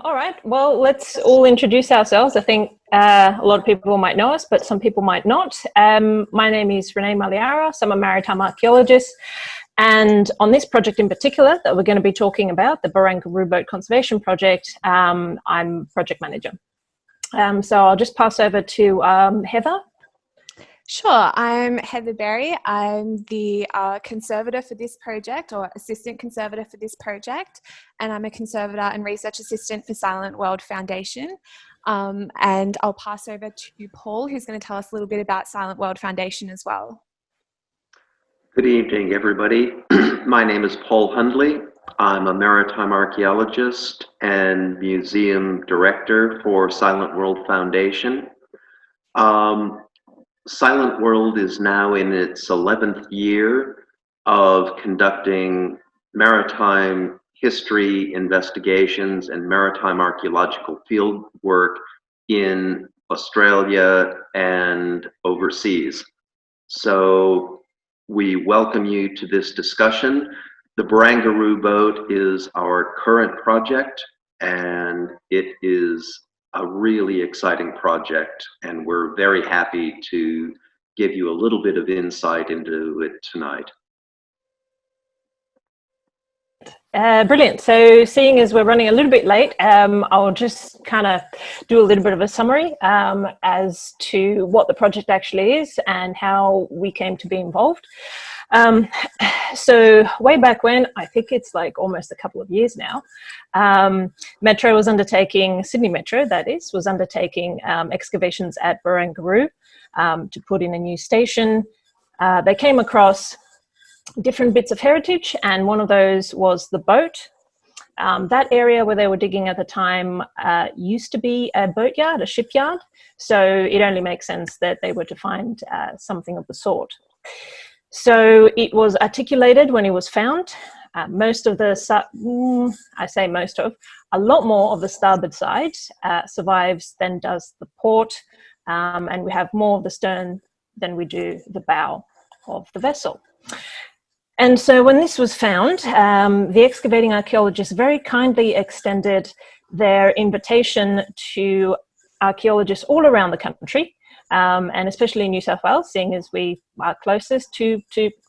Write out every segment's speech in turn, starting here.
All right, well, let's all introduce ourselves. I think a lot of people might know us, but some people might not. My name is Renee Maliaros. I'm a maritime archaeologist. And on this project in particular that we're going to be talking about, the Barangaroo Boat Conservation Project, I'm project manager. So I'll just pass over to Heather. Sure, I'm Heather Berry. I'm the conservator for this project, or assistant conservator for this project, and I'm a conservator and research assistant for Silentworld Foundation. And I'll pass over to Paul, who's going to tell us a little bit about Silentworld Foundation as well. Good evening, everybody. My name is Paul Hundley. I'm a maritime archaeologist and museum director for Silentworld Foundation. Silentworld is now in its 11th year of conducting maritime history investigations and maritime archaeological field work in Australia and overseas. So we welcome you to this discussion. The Barangaroo Boat is our current project, and it is a really exciting project, and we're very happy to give you a little bit of insight into it tonight. Brilliant. So seeing as we're running a little bit late, I'll just kind of do a little bit of a summary as to what the project actually is and how we came to be involved. So way back when, I think it's like almost a couple of years now, Metro was undertaking, Sydney Metro that is, was undertaking excavations at Barangaroo to put in a new station. They came across different bits of heritage, and one of those was the boat. That area where they were digging at the time used to be a boatyard, a shipyard, so it only makes sense that they were to find something of the sort. So it was articulated when it was found. Most of the, I say most of, a lot more of the starboard side survives than does the port, and we have more of the stern than we do the bow of the vessel. And so when this was found, the excavating archaeologists very kindly extended their invitation to archaeologists all around the country, and especially in New South Wales, seeing as we are closest, to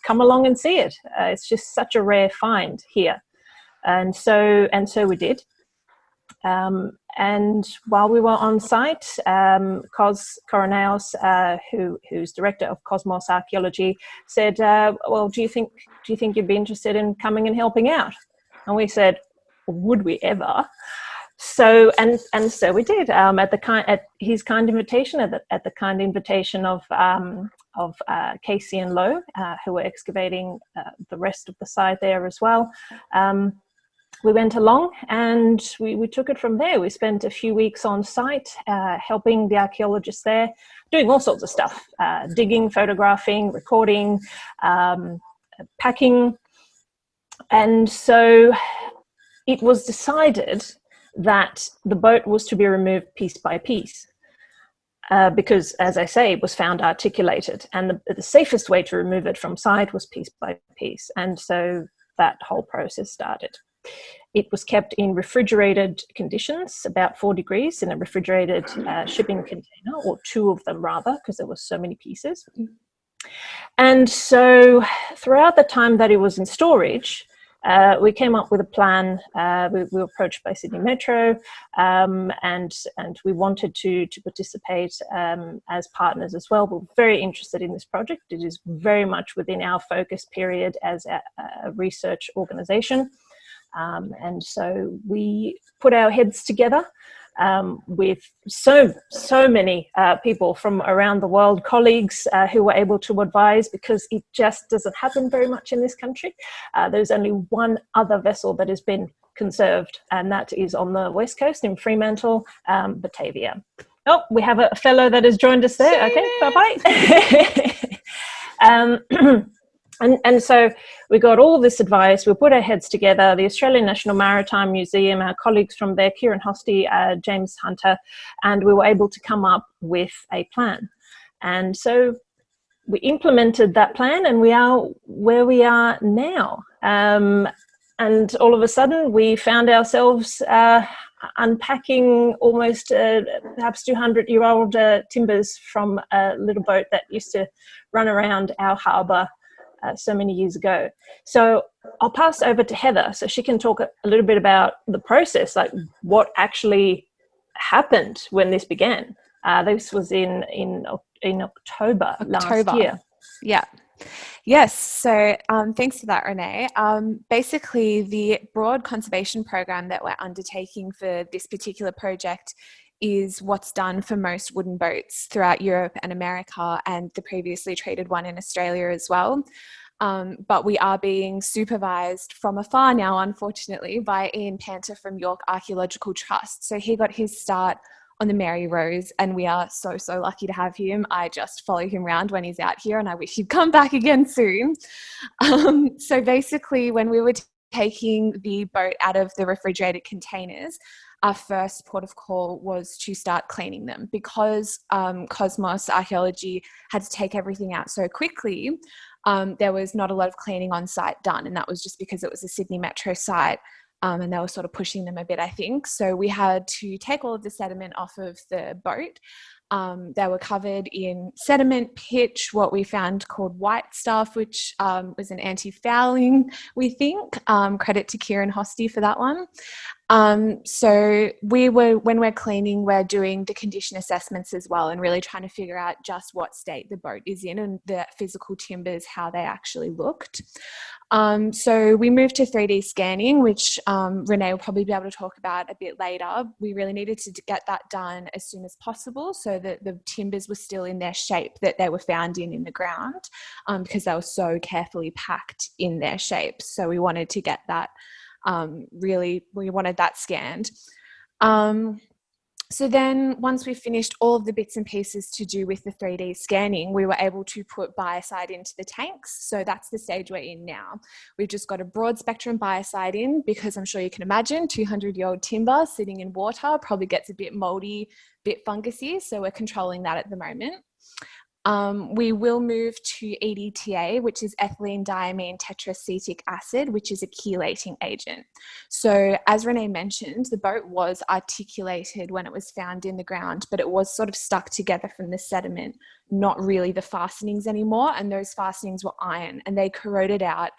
come along and see it. It's just such a rare find here. And so we did. And while we were on site, Cos Coronaos, who's director of Cosmos Archaeology, said, well, do you think you'd be interested in coming and helping out? And we said, would we ever? So and so we did, at his kind invitation, at the kind invitation of Casey and Lowe, who were excavating the rest of the site there as well. We went along and we took it from there. We spent a few weeks on site helping the archaeologists there, doing all sorts of stuff, digging, photographing, recording, packing. And so it was decided that the boat was to be removed piece by piece because, as I say, it was found articulated, and the safest way to remove it from site was piece by piece. And so that whole process started. It was kept in refrigerated conditions, about 4 degrees, in a refrigerated shipping container, or two of them rather, because there were so many pieces. And so throughout the time that it was in storage, we came up with a plan. We were approached by Sydney Metro, and we wanted to participate as partners as well. We're very interested in this project. It is very much within our focus period as a research organisation. And so we put our heads together with so many people from around the world, colleagues who were able to advise, because it just doesn't happen very much in this country. There's only one other vessel that has been conserved, and that is on the west coast in Fremantle, Batavia. Oh, we have a fellow that has joined us there. Okay, bye-bye. And so we got all this advice. We put our heads together, the Australian National Maritime Museum, our colleagues from there, Kieran Hosty, James Hunter, and we were able to come up with a plan. And so we implemented that plan, and we are where we are now. And all of a sudden we found ourselves unpacking almost perhaps 200-year-old timbers from a little boat that used to run around our harbour so many years ago. So I'll pass over to Heather so she can talk a little bit about the process, like what actually happened when this began. This was in October last year. Yeah. Yes. So thanks for that, Renee. Basically, the broad conservation program that we're undertaking for this particular project is what's done for most wooden boats throughout Europe and America, and the previously treated one in Australia as well. But we are being supervised from afar now, unfortunately, by Ian Panter from York Archaeological Trust. So he got his start on the Mary Rose, and we are so lucky to have him. I just follow him around when he's out here, and I wish he'd come back again soon. So basically, when we were taking the boat out of the refrigerated containers, our first port of call was to start cleaning them, because Cosmos Archaeology had to take everything out so quickly. There was not a lot of cleaning on site done, and that was just because it was a Sydney Metro site, and they were sort of pushing them a bit, I think. So we had to take all of the sediment off of the boat. They were covered in sediment, pitch, what we found called white stuff, which was an anti-fouling, we think. Credit to Kieran Hosty for that one. So when we're cleaning, we're doing the condition assessments as well, and really trying to figure out just what state the boat is in and the physical timbers, how they actually looked. So we moved to 3D scanning, which Renee will probably be able to talk about a bit later. We really needed to get that done as soon as possible so that the timbers were still in their shape that they were found in the ground, because they were so carefully packed in their shape. So we wanted to get that we wanted that scanned. So then once we finished all of the bits and pieces to do with the 3D scanning, we were able to put biocide into the tanks. So that's the stage we're in now. We've just got a broad spectrum biocide in, because I'm sure you can imagine 200-year-old timber sitting in water probably gets a bit moldy, bit fungusy. So we're controlling that at the moment. We will move to EDTA, which is ethylene diamine tetracetic acid, which is a chelating agent. So as Renee mentioned, the boat was articulated when it was found in the ground, but it was sort of stuck together from the sediment, not really the fastenings anymore. And those fastenings were iron, and they corroded out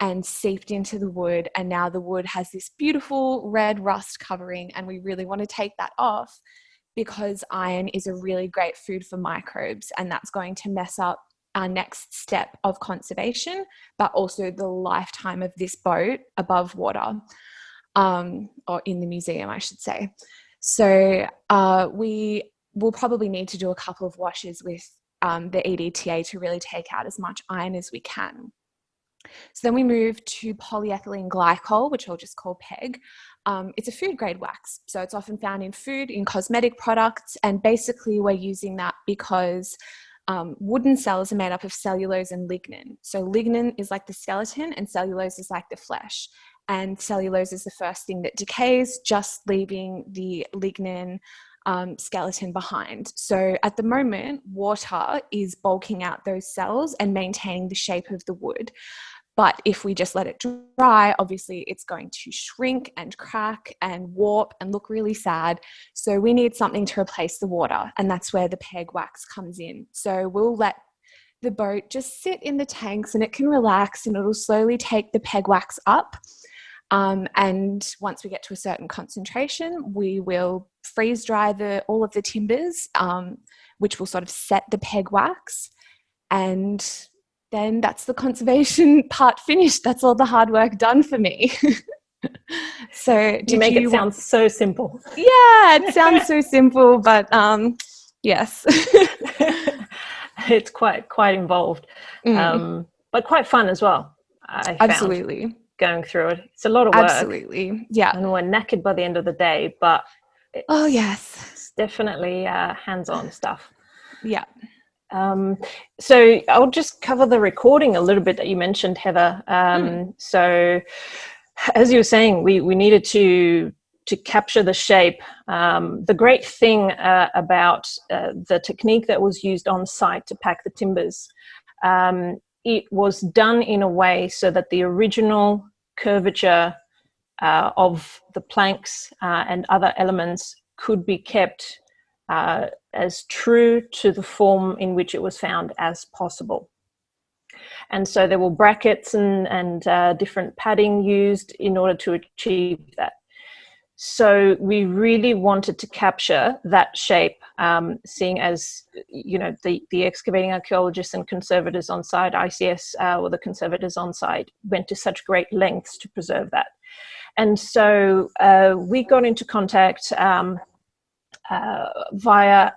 and seeped into the wood. And now the wood has this beautiful red rust covering, and we really want to take that off, because iron is a really great food for microbes, and that's going to mess up our next step of conservation, but also the lifetime of this boat above water, or in the museum, I should say. So we will probably need to do a couple of washes with the EDTA to really take out as much iron as we can. So then we move to polyethylene glycol, which I'll just call PEG. It's a food grade wax, so it's often found in food, in cosmetic products, and basically we're using that because wooden cells are made up of cellulose and lignin. So lignin is like the skeleton and cellulose is like the flesh, and cellulose is the first thing that decays, just leaving the lignin skeleton behind. So at the moment, water is bulking out those cells and maintaining the shape of the wood. But if we just let it dry, obviously it's going to shrink and crack and warp and look really sad. So we need something to replace the water, and that's where the PEG wax comes in. So we'll let the boat just sit in the tanks, and it can relax, and it'll slowly take the PEG wax up. And once we get to a certain concentration, we will freeze dry all of the timbers, which will sort of set the PEG wax. And then that's the conservation part finished. That's all the hard work done for me. So you make it sound so simple. Yeah, it sounds so simple, but yes. It's quite involved, but quite fun as well. I found absolutely going through it. It's a lot of work. Absolutely, yeah. And we're knackered by the end of the day, but it's definitely hands-on stuff. Yeah. So I'll just cover the recording a little bit that you mentioned, Heather. So as you were saying, we needed to capture the shape. The great thing about the technique that was used on site to pack the timbers, it was done in a way so that the original curvature of the planks and other elements could be kept as true to the form in which it was found as possible. And so there were brackets and different padding used in order to achieve that. So we really wanted to capture that shape, seeing as, you know, the excavating archaeologists and conservators on site, ICS or the conservators on site, went to such great lengths to preserve that. And so we got into contact via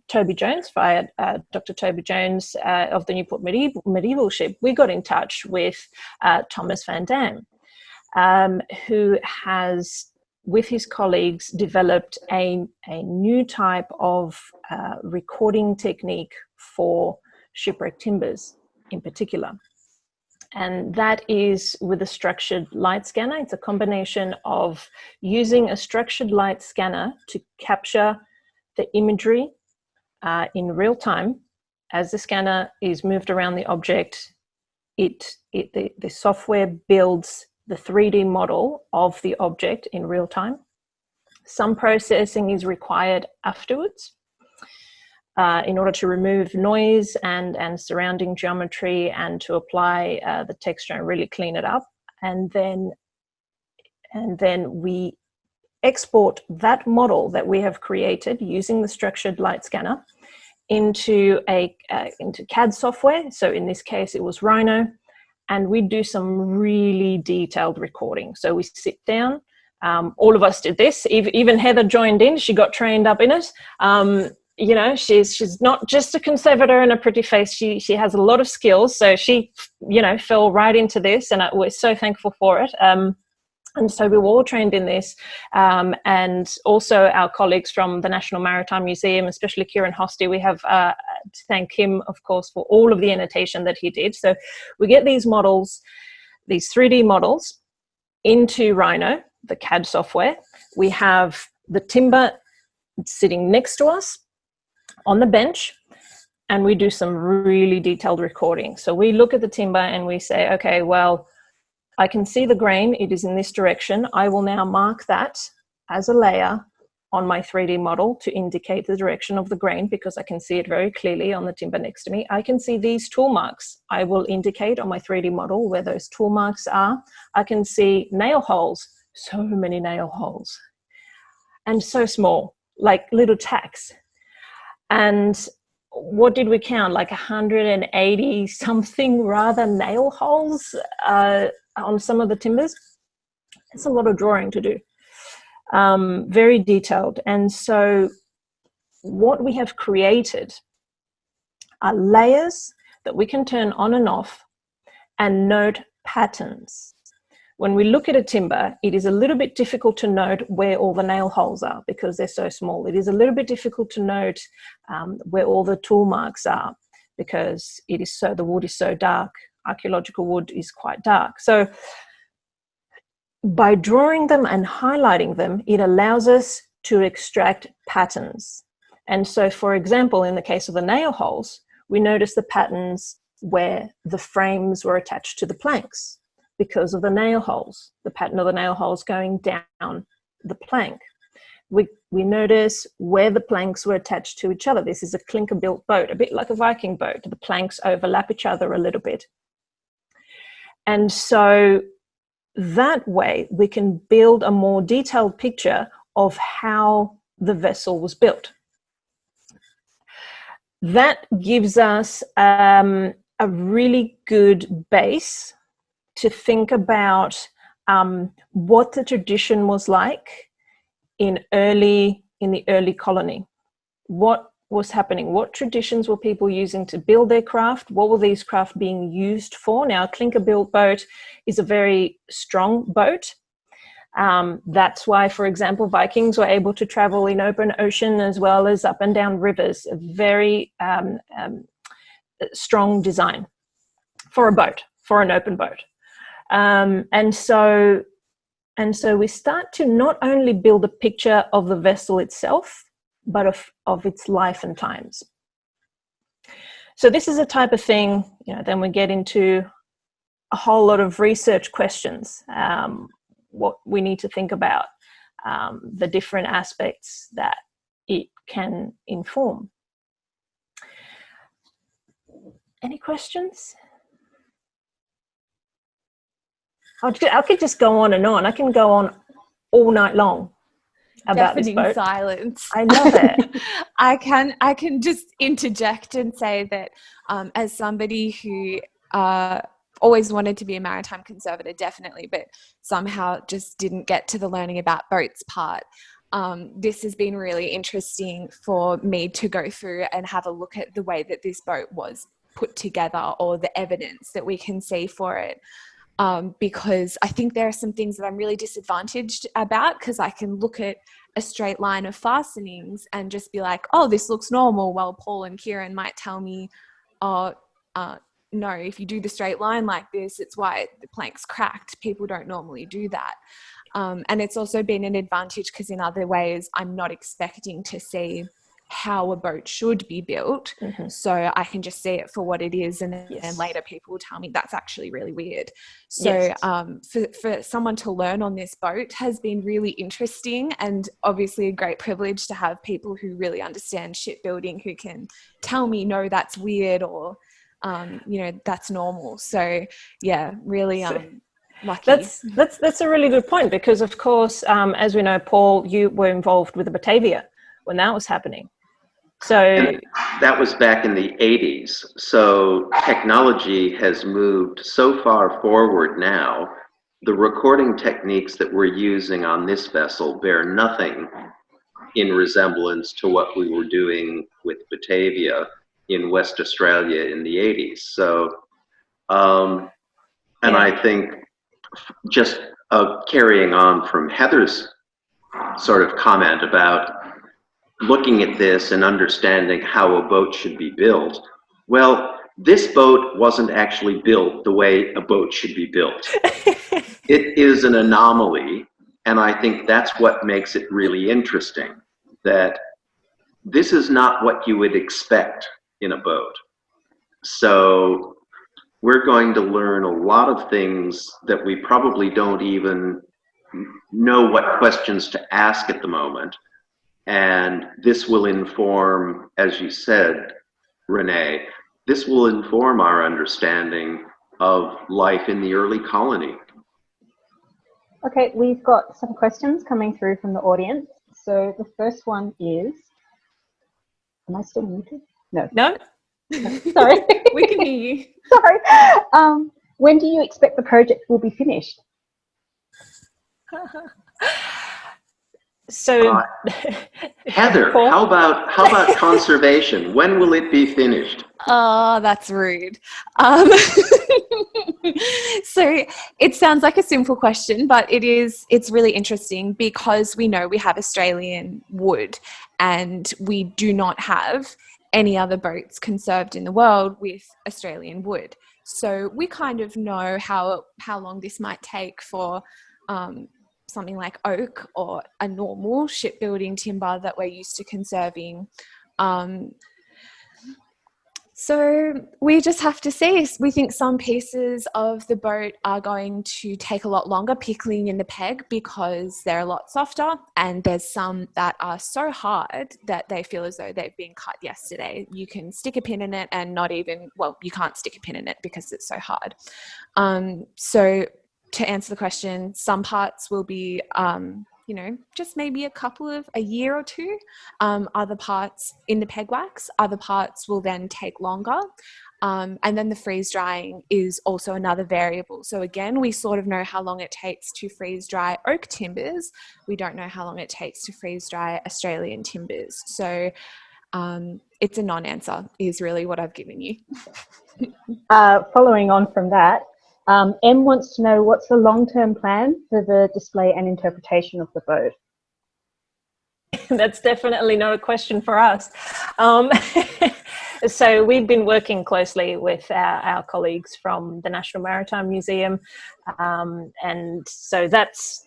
Toby Jones, via Dr. Toby Jones of the Newport Medieval Ship. We got in touch with Thomas Van Dam, who has, with his colleagues, developed a new type of recording technique for shipwreck timbers in particular. And that is with a structured light scanner. It's a combination of using a structured light scanner to capture the imagery in real time. As the scanner is moved around the object, the software builds the 3D model of the object in real time. Some processing is required afterwards in order to remove noise and surrounding geometry and to apply the texture and really clean it up. And then we export that model that we have created using the structured light scanner into CAD software. So in this case, it was Rhino. And we do some really detailed recording. So we sit down, all of us did this, even Heather joined in, she got trained up in it. You know, she's not just a conservator and a pretty face, she has a lot of skills. So she, you know, fell right into this, and we're so thankful for it. And so we were all trained in this, and also our colleagues from the National Maritime Museum, especially Kieran Hosty, we have to thank him, of course, for all of the annotation that he did. So we get these models, these 3D models, into Rhino, the CAD software. We have the timber sitting next to us on the bench, and we do some really detailed recording. So we look at the timber and we say, okay, well, I can see the grain, it is in this direction. I will now mark that as a layer on my 3D model to indicate the direction of the grain, because I can see it very clearly on the timber next to me. I can see these tool marks. I will indicate on my 3D model where those tool marks are. I can see nail holes, so many nail holes, and so small, like little tacks. And what did we count? Like 180 something rather nail holes on some of the timbers. It's a lot of drawing to do, very detailed. And so what we have created are layers that we can turn on and off and note patterns. When we look at a timber, it is a little bit difficult to note where all the nail holes are because they're so small. It is a little bit difficult to note where all the tool marks are because the wood is so dark. Archaeological wood is quite dark. So by drawing them and highlighting them, it allows us to extract patterns. And so, for example, in the case of the nail holes, we notice the patterns where the frames were attached to the planks because of the nail holes, the pattern of the nail holes going down the plank. We notice where the planks were attached to each other. This is a clinker-built boat, a bit like a Viking boat. The planks overlap each other a little bit. And so that way we can build a more detailed picture of how the vessel was built. That gives us a really good base to think about what the tradition was like in the early colony. What was happening? What traditions were people using to build their craft? What were these craft being used for? Now, a clinker-built boat is a very strong boat. That's why, for example, Vikings were able to travel in open ocean as well as up and down rivers. A very strong design for a boat, for an open boat. And so we start to not only build a picture of the vessel itself, but of its life and times. So this is a type of thing, then we get into a whole lot of research questions. what we need to think about, the different aspects that it can inform. Any questions? I could just go on and on. I can go on all night long about this boat. Silence. I love it. I can just interject and say that as somebody who always wanted to be a maritime conservator, definitely, but somehow just didn't get to the learning about boats part. This has been really interesting for me to go through and have a look at the way that this boat was put together, or the evidence that we can see for it. Because I think there are some things that I'm really disadvantaged about, because I can look at a straight line of fastenings and just be like, oh, this looks normal, while Paul and Kieran might tell me, oh, no, if you do the straight line like this, it's why the plank's cracked. People don't normally do that. And it's also been an advantage because in other ways, I'm not expecting to see how a boat should be built. So I can just see it for what it is, and then later people will tell me that's actually really weird. So for someone to learn on this boat has been really interesting, and obviously a great privilege to have people who really understand shipbuilding who can tell me, no, that's weird, or that's normal. So yeah, really lucky. That's a really good point, because of course, as we know, Paul, you were involved with the Batavia when that was happening. So and that was back in the 80s. So technology has moved so far forward now. The recording techniques that we're using on this vessel bear nothing in resemblance to what we were doing with Batavia in West Australia in the 80s. So, and I think just carrying on from Heather's sort of comment about looking at this and understanding how a boat should be built. Well, this boat wasn't actually built the way a boat should be built. It is an anomaly, and I think that's what makes it really interesting, that this is not what you would expect in a boat. So we're going to learn a lot of things that we probably don't even know what questions to ask at the moment. And this will inform, as you said, Renee, this will inform our understanding of life in the early colony. Okay, we've got some questions coming through from the audience. So the first one is, am I still muted? No. No? Sorry. We can hear you. Sorry. When do you expect the project will be finished? So, Heather, Paul? how about conservation? When will it be finished? Oh, that's rude. So it sounds like a simple question, but it's really interesting, because we know we have Australian wood, and we do not have any other boats conserved in the world with Australian wood. So we kind of know how long this might take for something like oak or a normal shipbuilding timber that we're used to conserving. So we just have to see. We think some pieces of the boat are going to take a lot longer pickling in the peg, because they're a lot softer, and there's some that are so hard that they feel as though they've been cut yesterday. You can stick a pin in it and you can't stick a pin in it because it's so hard. So to answer the question, some parts will be, just maybe a year or two. Other parts in the peg wax, other parts will then take longer. And then the freeze drying is also another variable. So again, we sort of know how long it takes to freeze dry oak timbers. We don't know how long it takes to freeze dry Australian timbers. So it's a non-answer is really what I've given you. Following on from that, M wants to know, what's the long-term plan for the display and interpretation of the boat? That's definitely not a question for us. So we've been working closely with our colleagues from the National Maritime Museum, and so that's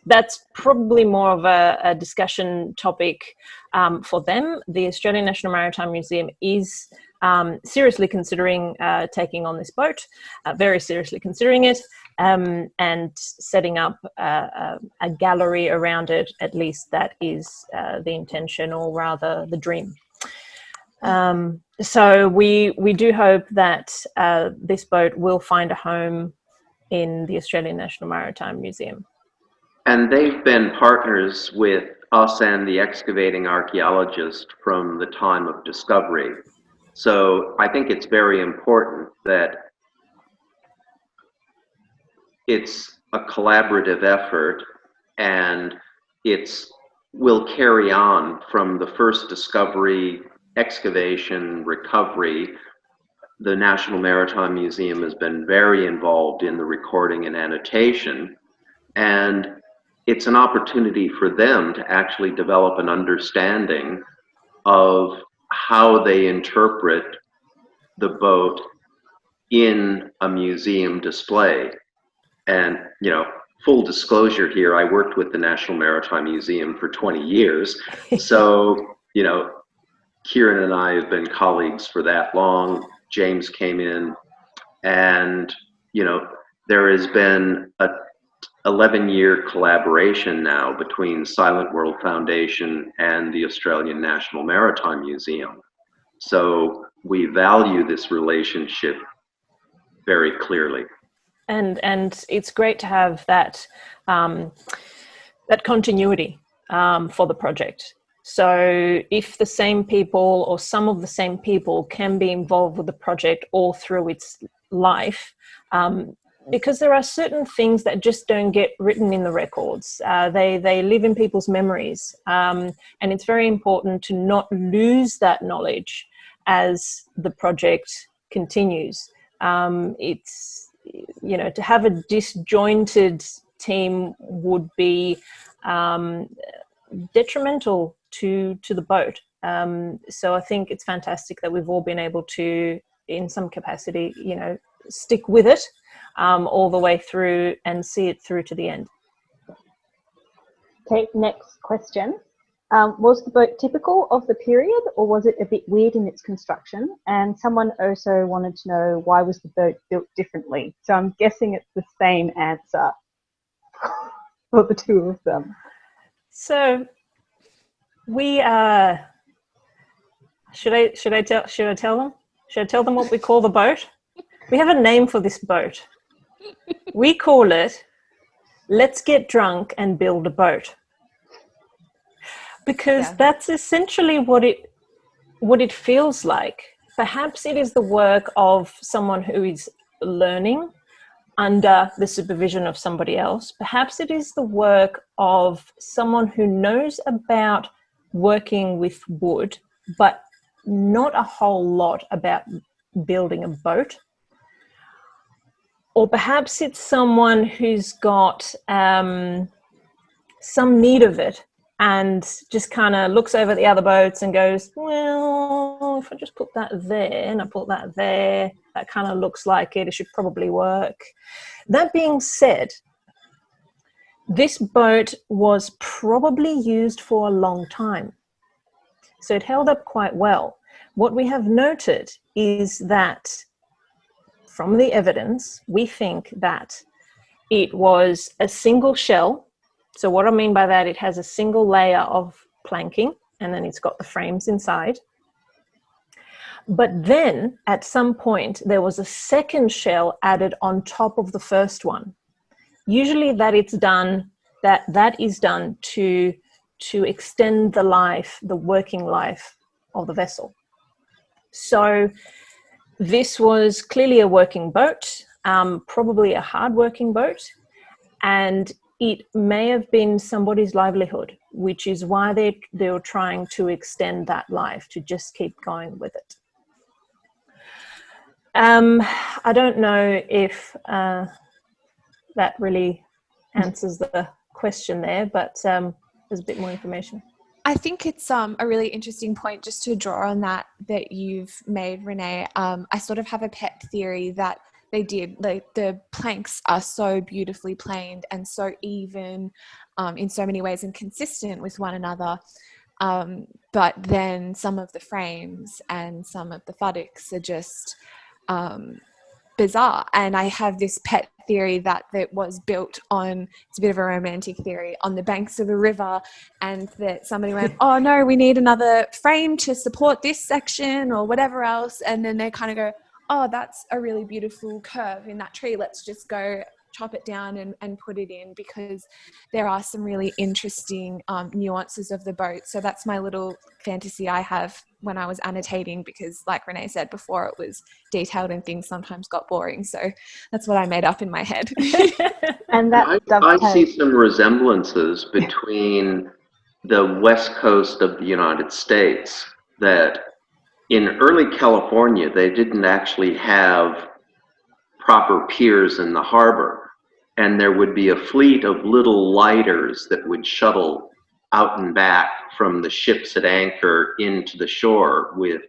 probably more of a discussion topic for them. The Australian National Maritime Museum is seriously considering taking on this boat, very seriously considering it, and setting up a gallery around it. At least that is the intention, or rather the dream. So we do hope that this boat will find a home in the Australian National Maritime Museum. And they've been partners with us and the excavating archaeologist from the time of discovery. So I think it's very important that it's a collaborative effort, and will carry on from the first discovery, excavation, recovery. The National Maritime Museum has been very involved in the recording and annotation, and it's an opportunity for them to actually develop an understanding of how they interpret the boat in a museum display. And, you know, full disclosure here, I worked with the National Maritime Museum for 20 years. So, you know, Kieran and I have been colleagues for that long. James came in, and, you know, there has been a 11-year collaboration now between Silentworld Foundation and the Australian National Maritime Museum. So we value this relationship very clearly. And it's great to have that that continuity for the project. So if the same people, or some of the same people, can be involved with the project all through its life, because there are certain things that just don't get written in the records. They live in people's memories, and it's very important to not lose that knowledge as the project continues. It's, you know, to have a disjointed team would be detrimental to the boat. So I think it's fantastic that we've all been able to, in some capacity, you know, stick with it all the way through and see it through to the end. Okay, next question. Was the boat typical of the period, or was it a bit weird in its construction? And someone also wanted to know, why was the boat built differently? So I'm guessing it's the same answer for the two of them. So we should I tell them? Should I tell them what we call the boat? We have a name for this boat. We call it "Let's Get Drunk and Build a Boat." Because that's essentially what it feels like. Perhaps it is the work of someone who is learning under the supervision of somebody else. Perhaps it is the work of someone who knows about working with wood, but not a whole lot about building a boat. Or perhaps it's someone who's got some need of it, and just kind of looks over at the other boats and goes, well, if I just put that there and I put that there, that kind of looks like it should probably work. That being said, this boat was probably used for a long time. So it held up quite well. What we have noted is that from the evidence, we think that it was a single shell. So what I mean by that, it has a single layer of planking, and then it's got the frames inside. But then at some point, there was a second shell added on top of the first one. Usually that is done to extend the life, the working life of the vessel. So this was clearly a working boat, probably a hard-working boat, and it may have been somebody's livelihood, which is why they were trying to extend that life, to just keep going with it. I don't know if that really answers the question there, but there's a bit more information. I think it's a really interesting point just to draw on that you've made, Renee. I sort of have a pet theory that they did. Like, the planks are so beautifully planed and so even in so many ways and consistent with one another. But then some of the frames and some of the fuddocks are just bizarre. And I have this pet theory that it was built on, it's a bit of a romantic theory, on the banks of a river, and that somebody went, oh no, we need another frame to support this section or whatever else. And then they kind of go, oh, that's a really beautiful curve in that tree. Let's just go chop it down and put it in, because there are some really interesting nuances of the boat. So that's my little fantasy I have when I was annotating, because like Renee said before, it was detailed and things sometimes got boring. So that's what I made up in my head. And that I see some resemblances between the west coast of the United States, that in early California, they didn't actually have proper piers in the harbor, and there would be a fleet of little lighters that would shuttle out and back from the ships at anchor into the shore with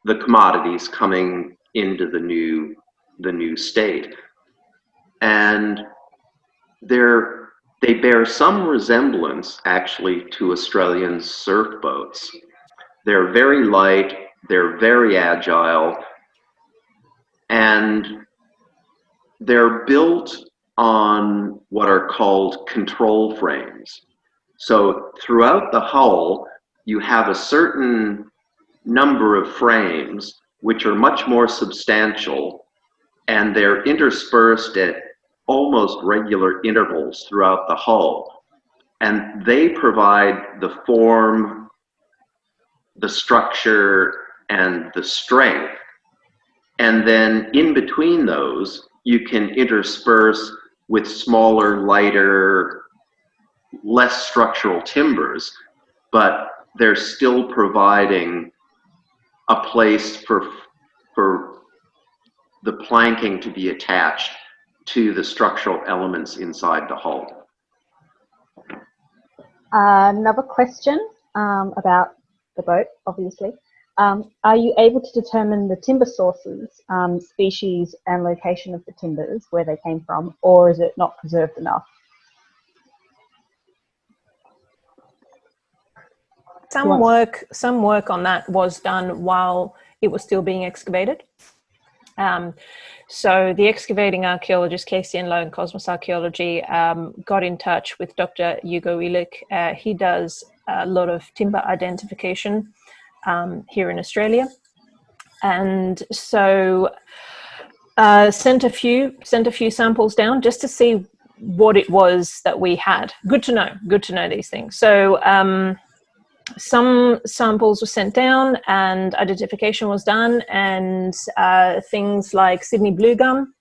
the commodities coming into the new state. And they bear some resemblance actually to Australian surf boats. They're very light, they're very agile, and they're built on what are called control frames. So throughout the hull, you have a certain number of frames which are much more substantial, and they're interspersed at almost regular intervals throughout the hull. And they provide the form, the structure, and the strength. And then in between those, you can intersperse with smaller, lighter, less structural timbers, but they're still providing a place for the planking to be attached to the structural elements inside the hull. Another question about the boat, obviously. Are you able to determine the timber sources, species and location of the timbers, where they came from, or is it not preserved enough? Some work on that was done while it was still being excavated. So the excavating archaeologist Casey and Lowe Cosmos Archaeology got in touch with Dr. Hugo Illich. He does a lot of timber identification here in Australia, and so sent a few samples down just to see what it was that we had. Good to know these things. So some samples were sent down and identification was done, and things like Sydney blue gum,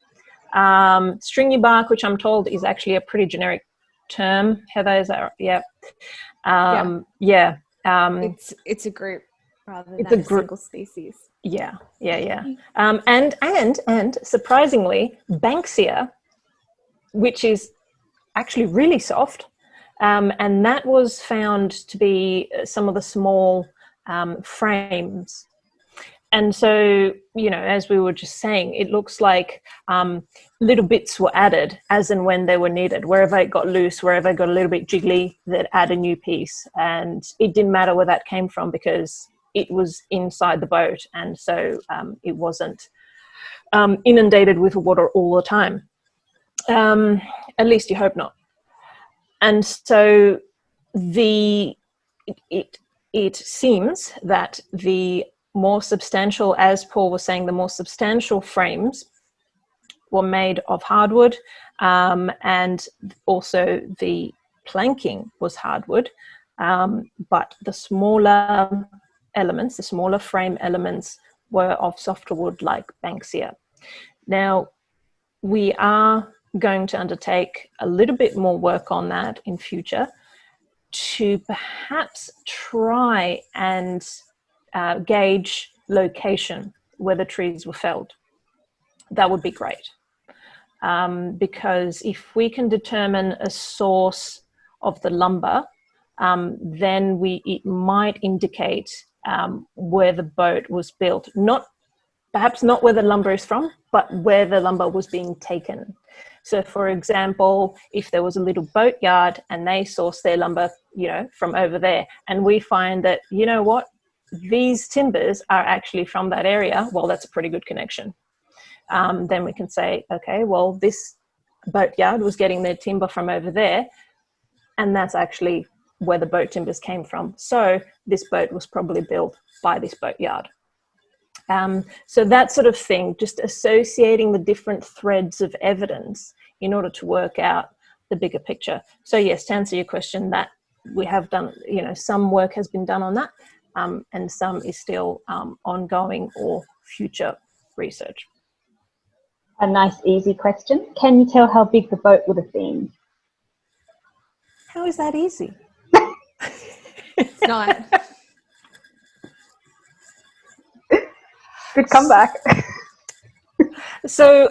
stringy bark, which I'm told is actually a pretty generic term. Heather, is that right? Yeah. It's a group rather than a single species. Yeah. And surprisingly, Banksia, which is actually really soft, and that was found to be some of the small frames. And so, you know, as we were just saying, it looks like little bits were added as and when they were needed. Wherever it got loose, wherever it got a little bit jiggly, they'd add a new piece. And it didn't matter where that came from because it was inside the boat. And so it wasn't inundated with water all the time. At least you hope not. And so it seems that the more substantial, as Paul was saying, the more substantial frames were made of hardwood, and also the planking was hardwood, but the smaller elements, the smaller frame elements, were of softer wood like Banksia. Now, we are going to undertake a little bit more work on that in future to perhaps try and gauge location where the trees were felled. That would be great, because if we can determine a source of the lumber, then it might indicate where the boat was built, not perhaps not where the lumber is from, but where the lumber was being taken. So for example, if there was a little boat yard and they source their lumber, you know, from over there, and we find that, you know what, these timbers are actually from that area, well, that's a pretty good connection. Then we can say, okay, well, this boat yard was getting their timber from over there, and that's actually where the boat timbers came from. So this boat was probably built by this boat yard. So that sort of thing, just associating the different threads of evidence in order to work out the bigger picture. So yes, to answer your question, that we have done, you know, some work has been done on that, and some is still ongoing or future research. A nice easy question. Can you tell how big the boat would have been? How is that easy? It's not. Good comeback. So,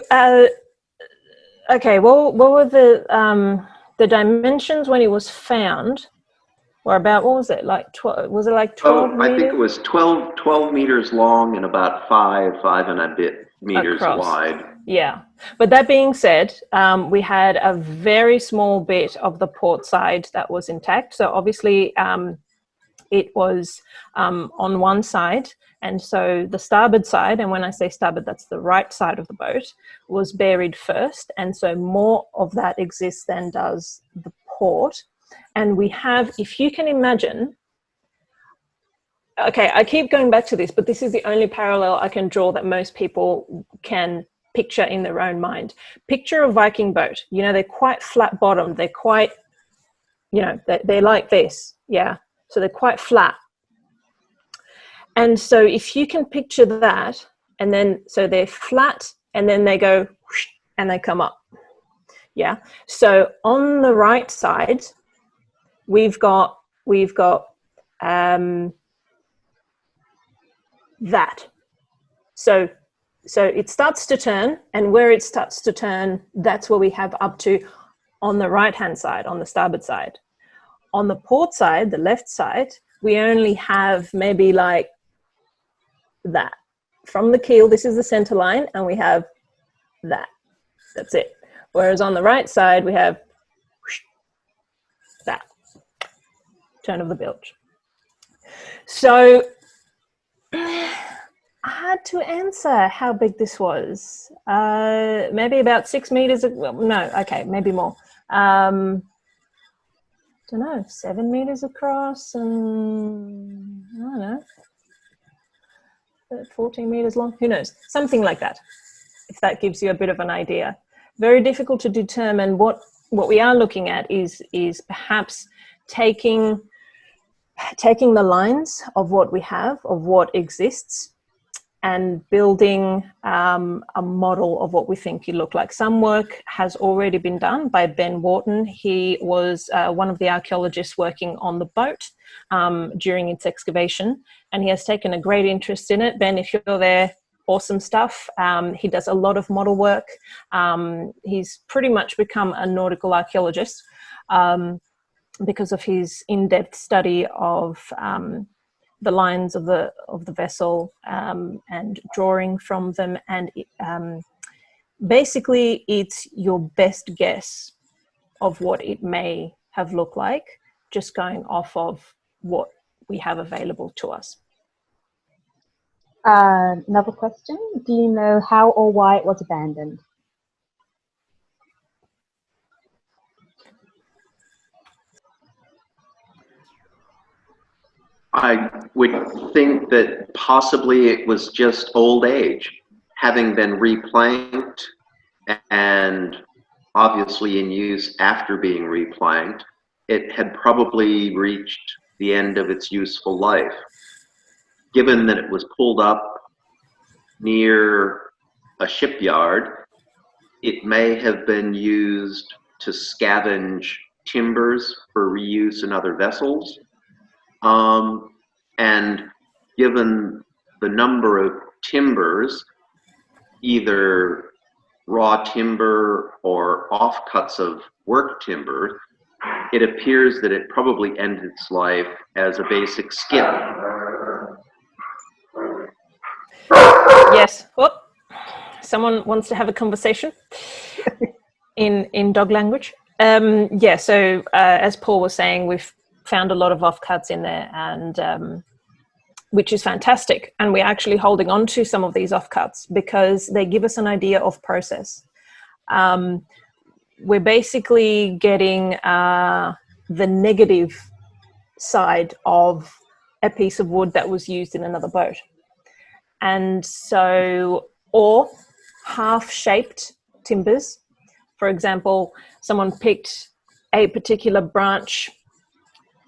okay, well, what were the dimensions when it was found? Or about, what was it, like 12, was it like 12 meters? I think it was 12 meters long and about five and a bit meters across. wide. Yeah, but that being said, we had a very small bit of the port side that was intact. So obviously it was on one side, and so the starboard side, and when I say starboard, that's the right side of the boat, was buried first, and so more of that exists than does the port. And we have, if you can imagine, okay, I keep going back to this, but this is the only parallel I can draw that most people can picture in their own mind. Picture a Viking boat. You know, they're quite flat bottomed. They're quite, you know, they're like this. Yeah. So they're quite flat. And so if you can picture that, and then, so they're flat and then they go whoosh, and they come up. Yeah. So on the right side, we've got that. So it starts to turn, and where it starts to turn, that's where we have up to on the right-hand side, on the starboard side. On the port side, the left side, we only have maybe like that. From the keel, this is the center line, and we have that. That's it. Whereas on the right side, we have that. Turn of the bilge. So hard to answer how big this was. Maybe about 6 meters. Well, no, okay, maybe more. Don't know, 7 meters across, and I don't know, 14 meters long. Who knows? Something like that. If that gives you a bit of an idea. Very difficult to determine. What we are looking at is perhaps taking the lines of what we have, of what exists, and building a model of what we think it looked like. Some work has already been done by Ben Wharton. He was one of the archaeologists working on the boat during its excavation, and he has taken a great interest in it. Ben, if you're there, awesome stuff. He does a lot of model work. He's pretty much become a nautical archaeologist because of his in-depth study of the lines of the vessel and drawing from them, and basically it's your best guess of what it may have looked like, just going off of what we have available to us. Another question. Do you know how or why it was abandoned? I would think that possibly it was just old age, having been replanked and obviously in use after being replanked. It had probably reached the end of its useful life. Given that it was pulled up near a shipyard, it may have been used to scavenge timbers for reuse in other vessels. And given the number of timbers, either raw timber or offcuts of work timber, it appears that it probably ended its life as a basic skip. Yes. Oh, someone wants to have a conversation in dog language. Yeah. So as Paul was saying, we've found a lot of offcuts in there, and which is fantastic. And we're actually holding on to some of these offcuts because they give us an idea of process. We're basically getting the negative side of a piece of wood that was used in another boat. And so, or half-shaped timbers. For example, someone picked a particular branch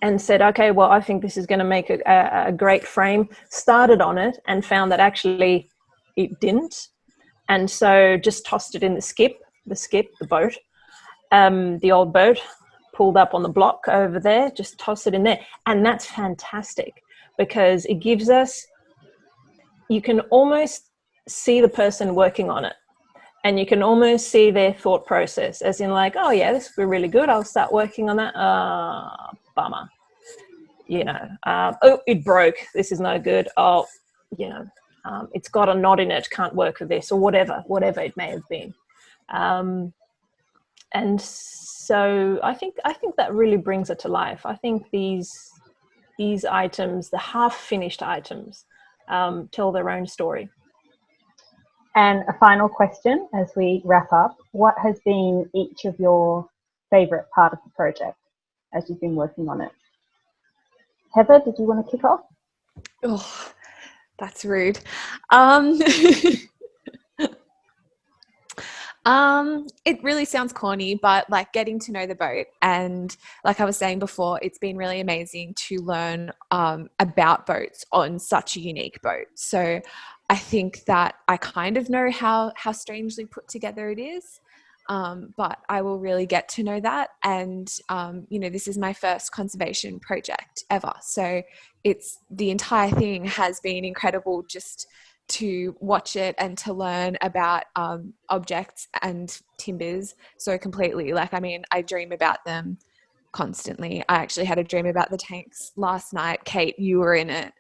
and said, okay, well, I think this is going to make a great frame, started on it and found that actually it didn't. And so just tossed it in the boat, the old boat, pulled up on the block over there, just toss it in there. And that's fantastic because it gives us, you can almost see the person working on it. And you can almost see their thought process, as in like, oh yeah, this would be really good. I'll start working on that. Bummer. You know, oh, it broke. This is no good. Oh, you know, it's got a knot in it. Can't work with this, or whatever it may have been. And so I think that really brings it to life. I think these items, the half-finished items, tell their own story. And a final question as we wrap up. What has been each of your favourite part of the project as you've been working on it? Heather, did you want to kick off? Oh, that's rude. It really sounds corny, but like getting to know the boat, and like I was saying before, it's been really amazing to learn about boats on such a unique boat. So I think that I kind of know how strangely put together it is, but I will really get to know that. And you know, this is my first conservation project ever, so the entire thing has been incredible just to watch it and to learn about objects and timbers so completely. Like, I mean, I dream about them constantly. I actually had a dream about the tanks last night. Kate, you were in it.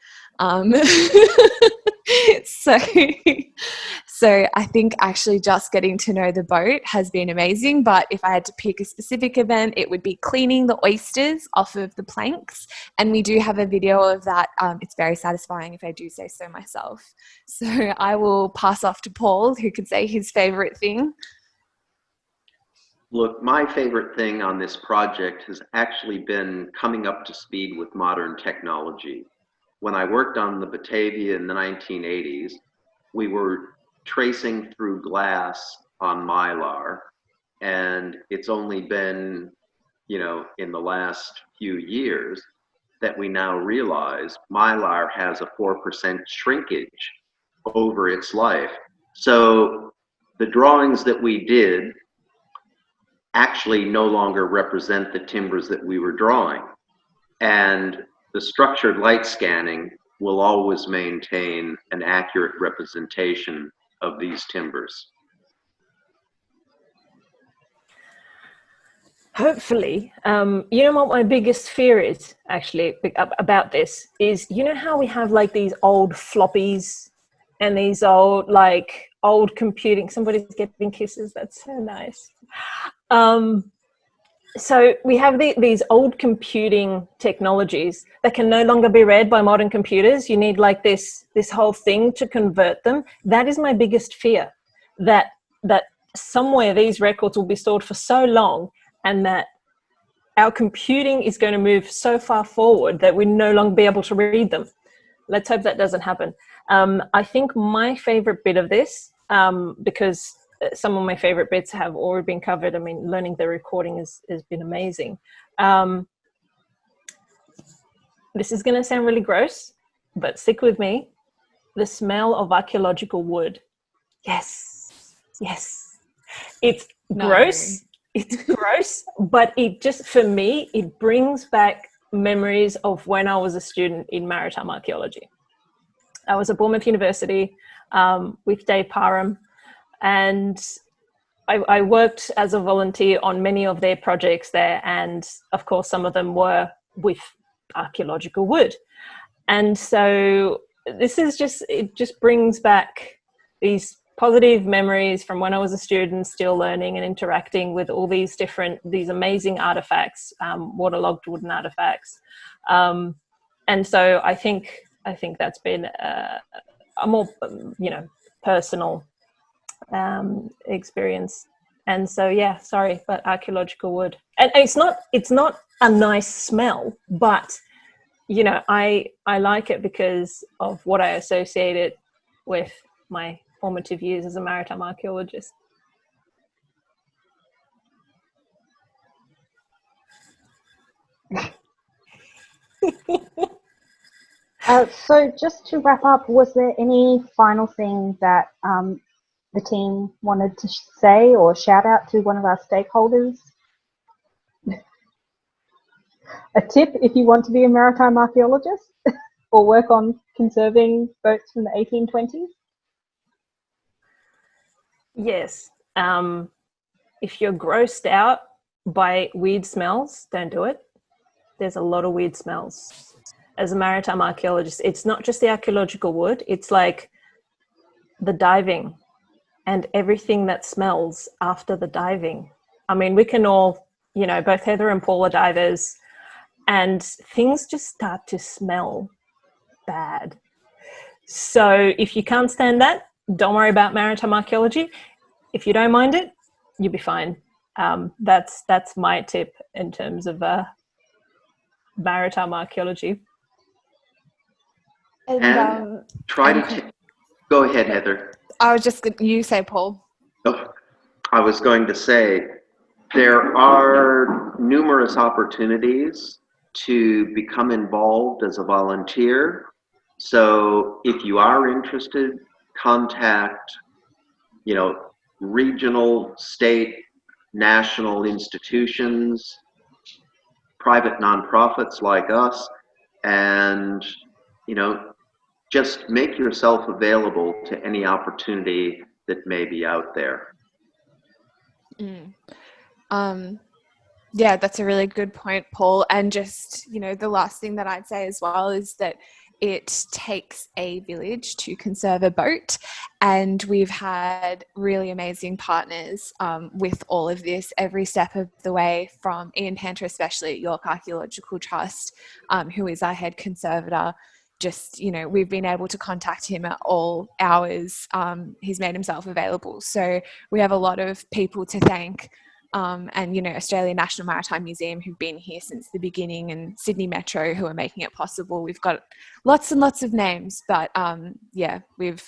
So I think actually just getting to know the boat has been amazing. But if I had to pick a specific event, it would be cleaning the oysters off of the planks. And we do have a video of that. It's very satisfying, if I do say so myself. So I will pass off to Paul, who could say his favorite thing. Look, my favorite thing on this project has actually been coming up to speed with modern technology. When I worked on the Batavia in the 1980s, we were tracing through glass on Mylar, and it's only been, you know, in the last few years that we now realize Mylar has a 4% shrinkage over its life. So the drawings that we did actually no longer represent the timbers that we were drawing. And the structured light scanning will always maintain an accurate representation of these timbers. Hopefully, you know what my biggest fear is actually about this is, you know how we have like these old floppies and these old computing, somebody's getting kisses, that's so nice. So we have these old computing technologies that can no longer be read by modern computers. You need like this whole thing to convert them. That is my biggest fear, that somewhere these records will be stored for so long, and that our computing is going to move so far forward that we no longer be able to read them. Let's hope that doesn't happen. I think my favorite bit of this, because some of my favorite bits have already been covered. I mean, learning the recording has been amazing. This is going to sound really gross, but stick with me. The smell of archaeological wood. Yes. It's gross. It's gross, but it just, for me, it brings back memories of when I was a student in maritime archaeology. I was at Bournemouth University with Dave Parham, and I worked as a volunteer on many of their projects there, and of course some of them were with archaeological wood. And so it just brings back these positive memories from when I was a student, still learning and interacting with all these amazing artifacts, waterlogged wooden artifacts. And so I think that's been a more, personal experience. And so, yeah, sorry, but archaeological wood, and it's not a nice smell, but I like it because of what I associate it with my formative years as a maritime archaeologist. So just to wrap up, was there any final thing that the team wanted to say or shout out to one of our stakeholders? A tip if you want to be a maritime archaeologist or work on conserving boats from the 1820s? Yes. If you're grossed out by weird smells, don't do it. There's a lot of weird smells. As a maritime archaeologist, it's not just the archaeological wood, it's like the diving and everything that smells after the diving. I mean, we can all, both Heather and Paul are divers, and things just start to smell bad. So if you can't stand that, don't worry about maritime archaeology. If you don't mind it, you'll be fine. That's my tip in terms of maritime archaeology. And try to go ahead, Heather. I was just you say, Paul. Oh, I was going to say there are numerous opportunities to become involved as a volunteer. So if you are interested, contact, regional, state, national institutions, private nonprofits like us, and, just make yourself available to any opportunity that may be out there. Yeah, that's a really good point, Paul. And just, the last thing that I'd say as well is that it takes a village to conserve a boat, and we've had really amazing partners with all of this every step of the way, from Ian Panter, especially at York Archaeological Trust, who is our head conservator. Just, we've been able to contact him at all hours. He's made himself available. So we have a lot of people to thank. And, Australian National Maritime Museum, who've been here since the beginning, and Sydney Metro, who are making it possible. We've got lots and lots of names, but and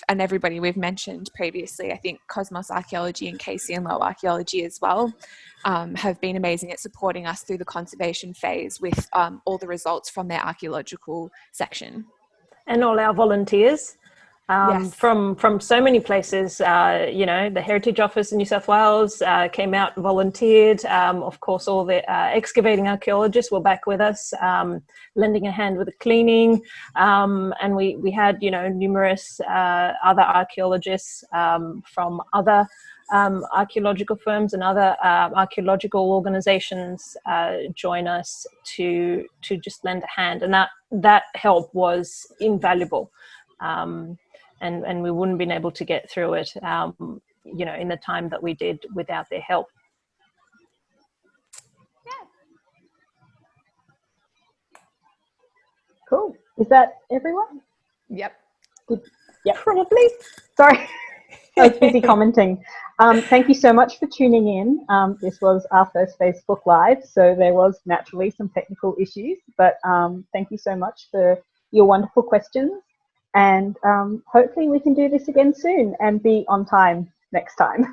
everybody we've mentioned previously, I think Cosmos Archaeology and Casey and Low Archaeology as well, have been amazing at supporting us through the conservation phase with all the results from their archaeological section. And all our volunteers. Yes. From so many places, the Heritage Office in New South Wales came out and volunteered. Of course, all the excavating archaeologists were back with us, lending a hand with the cleaning. And we had, numerous other archaeologists from other archaeological firms and other archaeological organizations join us to just lend a hand. And that help was invaluable. And we wouldn't have been able to get through it, in the time that we did without their help. Yeah. Cool. Is that everyone? Yep. Good. Yep. Probably. Sorry, I was busy commenting. Thank you so much for tuning in. This was our first Facebook Live, so there was naturally some technical issues, but thank you so much for your wonderful questions. And hopefully we can do this again soon and be on time next time.